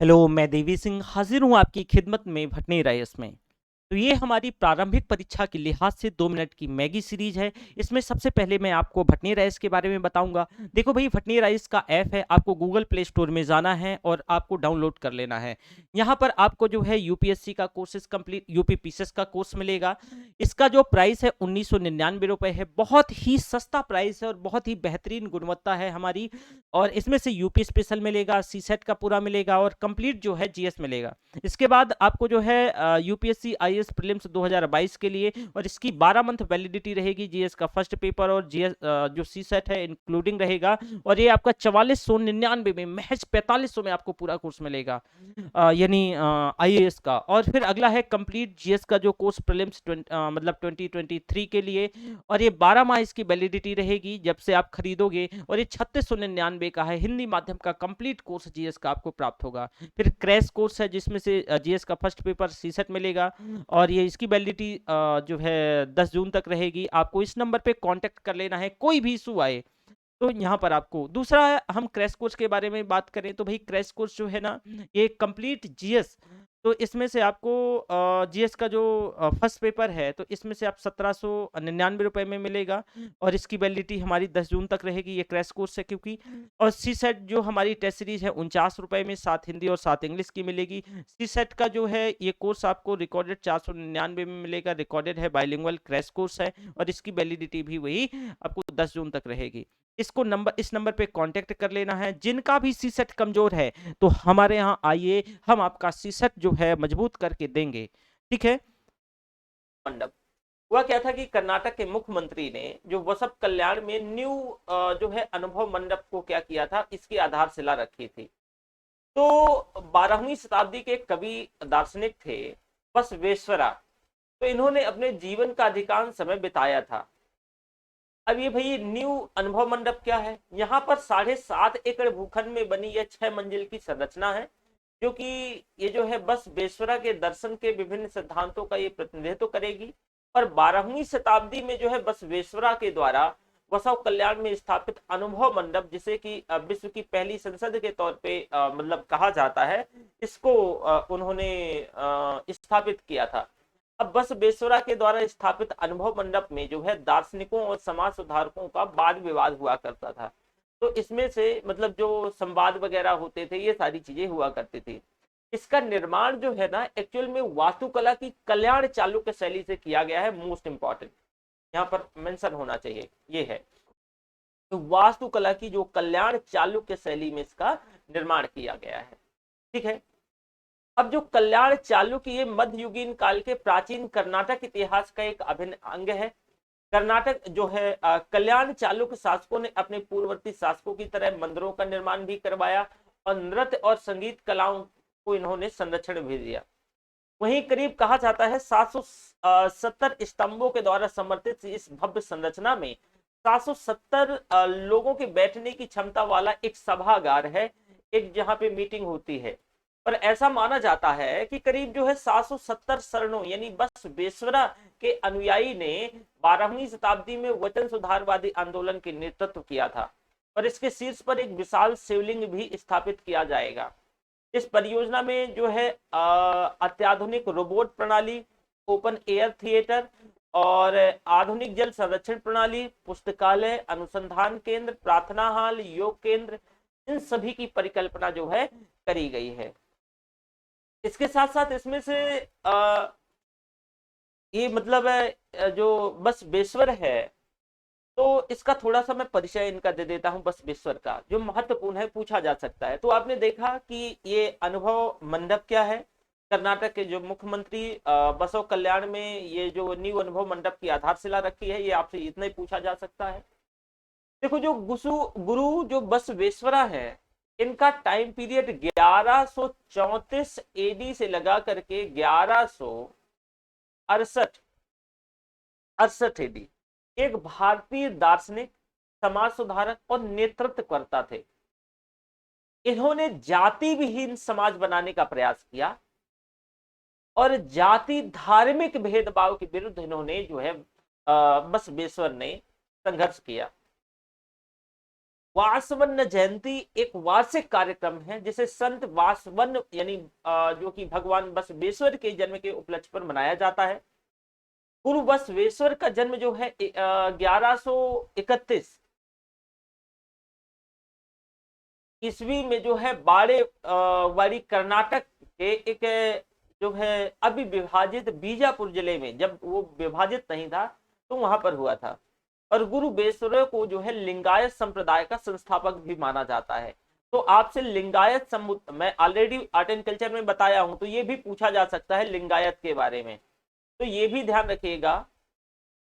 Hello, मैं देवी सिंह हाजिर हूँ आपकी खिदमत में भटनी राइस में। तो ये हमारी प्रारंभिक परीक्षा के लिहाज से 2 मिनट की मैगी सीरीज़ है। इसमें सबसे पहले मैं आपको भटनी राइस के बारे में बताऊँगा। देखो भई, भटनी राइस का ऐप है, आपको गूगल प्ले स्टोर में जाना है और आपको डाउनलोड कर लेना है। यहाँ पर आपको जो है यूपीएससी का कोर्सेज़ कंप्लीट यूपी पीसीएस का कोर्स मिलेगा। इसका जो प्राइस है ₹1999 है, बहुत ही सस्ता प्राइस है और बहुत ही बेहतरीन गुणवत्ता है हमारी। और इसमें से यूपी स्पेशल मिलेगा, सीसेट का पूरा मिलेगा और कंप्लीट जो है जीएस मिलेगा। इसके बाद आपको जो है यूपीएससी आईएएस प्रीलिम्स 2022 के लिए, और इसकी 12 मंथ वैलिडिटी रहेगी। जीएस का फर्स्ट पेपर और जीएस जो सी सेट है इंक्लूडिंग रहेगा। और ये आपका 4499 में, महज 4500 में आपको पूरा कोर्स मिलेगा, यानी आईएएस का। और फिर अगला है कंप्लीट जीएस का जो कोर्स प्रीलिम्स मतलब 2023 के लिए, और ये 12 माह इसकी वैलिडिटी रहेगी जब से आप खरीदोगे। और ये 3699 का है, हिंदी माध्यम का कंप्लीट कोर्स जीएस का आपको प्राप्त होगा। फिर क्रैश कोर्स है जिसमें से जीएस का फर्स्ट पेपर सीसेट मिलेगा, और ये इसकी वैलिडिटी जो है 10 जून तक रहेगी। आपको इस नंबर पे कांटेक्ट कर लेना है, कोई भी इशू आए तो यहाँ पर आपको। दूसरा हम क्रैश कोर्स के बारे में बात करें तो भाई, क्रैश कोर्स जो है ना, ये कंप्लीट जीएस, तो इसमें से आपको जीएस का जो फर्स्ट पेपर है, तो इसमें से आप 1799 में मिलेगा। और इसकी वैलिडिटी हमारी 10 जून तक रहेगी। ये क्रैश कोर्स है क्योंकि। और सी सेट जो हमारी टेस्ट सीरीज है, ₹49 में 7 हिंदी और 7 इंग्लिश की मिलेगी। सी सेट का जो है ये कोर्स आपको रिकॉर्डेड 499 में मिलेगा। रिकॉर्डेड है, बाइलिंगुअल क्रैश कोर्स है, और इसकी वैलिडिटी भी वही आपको 10 जून तक रहेगी। इस नंबर पे कांटेक्ट कर लेना है। जिनका भी सी सेट कमजोर है तो हमारे यहाँ आइए, हम आपका सी सेट जो है मजबूत करके देंगे। ठीक है। मंडप हुआ क्या था कि कर्नाटक के मुख्यमंत्री ने जो वसप कल्याण में न्यू जो है अनुभव मंडप को क्या किया था, इसकी आधारशिला रखी थी। तो 12वीं शताब्दी के कवि दार्शनिक थे बसवेश्वरा। तो इन्होंने अपने जीवन का अधिकांश समय बिताया था। अब ये भाई न्यू अनुभव मंडप क्या है, यहाँ पर 7.5 एकड़ भूखंड में बनी यह 6 मंजिल की संरचना है, जो कि ये जो है बस बेसवरा के दर्शन के विभिन्न सिद्धांतों का ये प्रतिनिधित्व करेगी। और 12वीं शताब्दी में जो है बस बेसवरा के द्वारा बसव कल्याण में स्थापित अनुभव मंडप, जिसे कि विश्व की पहली संसद के तौर पे मतलब कहा जाता है, इसको उन्होंने स्थापित किया था। अब बसवेश्वरा के द्वारा स्थापित अनुभव मंडप में जो है दार्शनिकों और समाज सुधारकों का वाद विवाद हुआ करता था। तो इसमें से मतलब जो संवाद वगैरह होते थे, ये सारी चीजें हुआ करती थी। इसका निर्माण जो है ना, एक्चुअल में वास्तुकला की कल्याण चालुक्य शैली से किया गया है। मोस्ट इंपॉर्टेंट यहाँ पर मेंशन होना चाहिए ये है, तो वास्तुकला की जो कल्याण चालुक्य शैली में इसका निर्माण किया गया है। ठीक है। अब जो कल्याण चालुक्य, ये मध्ययुगीन काल के प्राचीन कर्नाटक इतिहास का एक अभिन्न अंग है। कर्नाटक जो है कल्याण चालुक्य शासकों ने अपने पूर्ववर्ती शासकों की तरह मंदिरों का निर्माण भी करवाया, और नृत्य और संगीत कलाओं को इन्होंने संरक्षण भी दिया। वहीं करीब कहा जाता है 770 स्तंभों के द्वारा समर्थित इस भव्य संरचना में 770 लोगों के बैठने की क्षमता वाला एक सभागार है, एक जहां पे मीटिंग होती है। और ऐसा माना जाता है कि करीब जो है 770 शरणों यानी बसवेश्वरा के अनुयायी ने 12वीं शताब्दी में वचन सुधारवादी आंदोलन के नेतृत्व किया था। और इसके शीर्ष पर एक विशाल शिवलिंग भी स्थापित किया जाएगा। इस परियोजना में जो है अत्याधुनिक रोबोट प्रणाली, ओपन एयर थिएटर और आधुनिक जल संरक्षण प्रणाली, पुस्तकालय, अनुसंधान केंद्र, प्रार्थना हॉल, योग केंद्र, इन सभी की परिकल्पना जो है करी गई है। इसके साथ साथ इसमें से ये मतलब जो बसवेश्वर है, तो इसका थोड़ा सा मैं परिचय इनका दे देता हूं। बसवेश्वर का जो महत्वपूर्ण है, पूछा जा सकता है। तो आपने देखा कि ये अनुभव मंडप क्या है। कर्नाटक के जो मुख्यमंत्री बसव कल्याण में ये जो न्यू अनुभव मंडप की आधारशिला रखी है, ये आपसे इतना ही पूछा जा सकता है। देखो, जो गुरु जो बसवेश्वरा है, इनका टाइम पीरियड 1134 एडी से लगा करके 1168 68 एडी। एक भारतीय दार्शनिक, समाज सुधारक और नेतृत्वकर्ता थे। इन्होंने जाति विहीन समाज बनाने का प्रयास किया, और जाति धार्मिक भेदभाव के विरुद्ध इन्होंने जो है बसवेश्वर ने संघर्ष किया। वासवन्न जयंती एक वार्षिक कार्यक्रम है जिसे संत वासवन्न यानी जो कि भगवान बसवेश्वर के जन्म के उपलक्ष्य पर मनाया जाता है। गुरु बसवेश्वर का जन्म जो है 1131 ईस्वी में जो है बाड़े वाड़ी कर्नाटक के एक जो है अभी विभाजित बीजापुर जिले में, जब वो विभाजित नहीं था तो वहां पर हुआ था। और गुरु बेसरो को जो है लिंगायत संप्रदाय का संस्थापक भी माना जाता है। तो आपसे लिंगायत मैं ऑलरेडी आर्ट एंड कल्चर में बताया हूं, तो ये भी पूछा जा सकता है लिंगायत के बारे में। तो ये भी ध्यान रखिएगा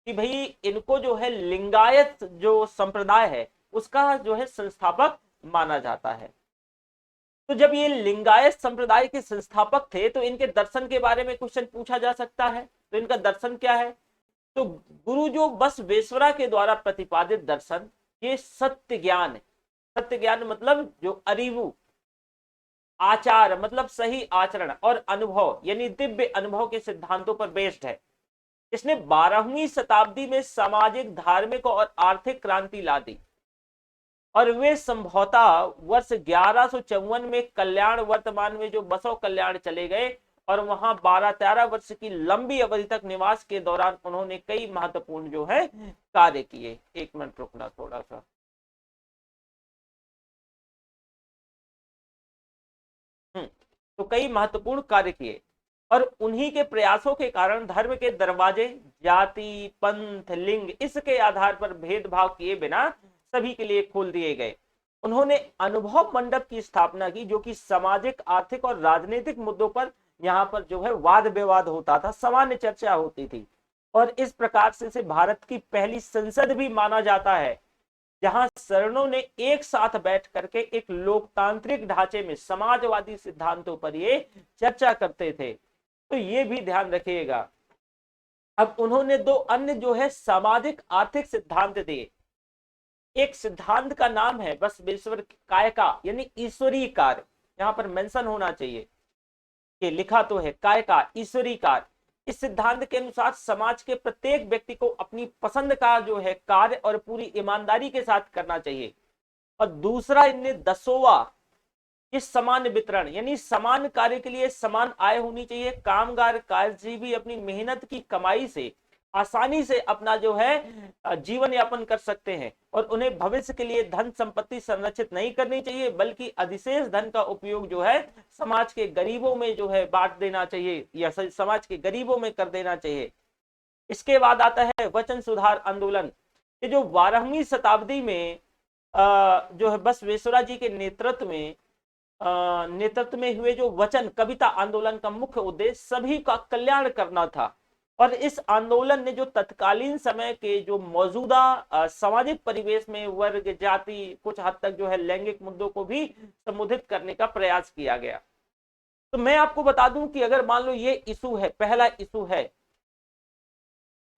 कि भाई इनको जो है लिंगायत जो संप्रदाय है उसका जो है संस्थापक माना जाता है। तो जब ये लिंगायत संप्रदाय के संस्थापक थे तो इनके दर्शन के बारे में क्वेश्चन पूछा जा सकता है। तो इनका दर्शन क्या है? तो गुरु जो बसवेश्वरा के द्वारा प्रतिपादित दर्शन, ये सत्य ज्ञान, सत्य ज्ञान मतलब जो अरिवु, आचार मतलब सही आचरण, और अनुभव यानी दिव्य अनुभव के सिद्धांतों पर बेस्ड है। इसने 12वीं शताब्दी में सामाजिक, धार्मिक और आर्थिक क्रांति ला दी और वे संभवतः वर्ष 1154 में कल्याण, वर्तमान में जो बसव कल्याण चले गए और वहां 12-13 वर्ष की लंबी अवधि तक निवास के दौरान उन्होंने कई महत्वपूर्ण जो है कार्य किए। एक मिनट रुकना थोड़ा सा। तो कई महत्वपूर्ण कार्य किए और उन्हीं के प्रयासों के कारण धर्म के दरवाजे जाति, पंथ, लिंग इसके आधार पर भेदभाव किए बिना सभी के लिए खोल दिए गए। उन्होंने अनुभव मंडप की स्थापना की जो कि सामाजिक, आर्थिक और राजनीतिक मुद्दों पर यहाँ पर जो है वाद विवाद होता था, सामान्य चर्चा होती थी। और इस प्रकार से इसे भारत की पहली संसद भी माना जाता है जहां सरणों ने एक साथ बैठ करके एक लोकतांत्रिक ढांचे में समाजवादी सिद्धांतों पर ये चर्चा करते थे। तो ये भी ध्यान रखिएगा। अब उन्होंने दो अन्य जो है सामाजिक आर्थिक सिद्धांत दिए। एक सिद्धांत का नाम है बसवेश्वर कायका यानी ईश्वरीय कार्य, यहां पर मेंशन होना चाहिए कि लिखा तो है कायका, ईश्वरीय कार्य। इस सिद्धांत के अनुसार समाज के प्रत्येक व्यक्ति को अपनी पसंद का जो है कार्य और पूरी ईमानदारी के साथ करना चाहिए। और दूसरा इनने दसोवा, इस समान वितरण यानी समान कार्य के लिए समान आय होनी चाहिए। कामगार, कार्यजीवी अपनी मेहनत की कमाई से आसानी से अपना जो है जीवन यापन कर सकते हैं और उन्हें भविष्य के लिए धन संपत्ति संरक्षित नहीं करनी चाहिए, बल्कि अधिशेष धन का उपयोग जो है समाज के गरीबों में जो है बांट देना चाहिए या समाज के गरीबों में कर देना चाहिए। इसके बाद आता है वचन सुधार आंदोलन। ये जो 12वीं शताब्दी में जो है बसवेश्वरा जी के नेतृत्व में हुए जो वचन कविता आंदोलन का मुख्य उद्देश्य सभी का कल्याण करना था। और इस आंदोलन ने जो तत्कालीन समय के जो मौजूदा सामाजिक परिवेश में वर्ग, जाति, कुछ हद तक जो है लैंगिक मुद्दों को भी संबोधित करने का प्रयास किया गया। तो मैं आपको बता दूं कि अगर मान लो ये इशू है, पहला इशू है,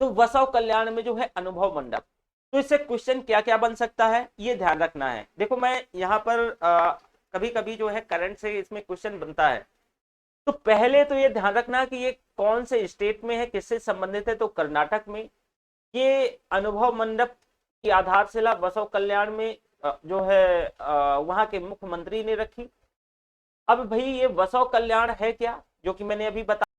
तो बसव कल्याण में जो है अनुभव मंडप, तो इससे क्वेश्चन क्या क्या बन सकता है ये ध्यान रखना है। देखो मैं यहाँ पर कभी कभी जो है करंट से इसमें क्वेश्चन बनता है। तो पहले तो ये ध्यान रखना कि ये कौन से स्टेट में है, किससे संबंधित है। तो कर्नाटक में ये अनुभव मंडप की आधारशिला बसव कल्याण में जो है वहां के मुख्यमंत्री ने रखी। अब भाई ये बसव कल्याण है क्या, जो कि मैंने अभी बताया।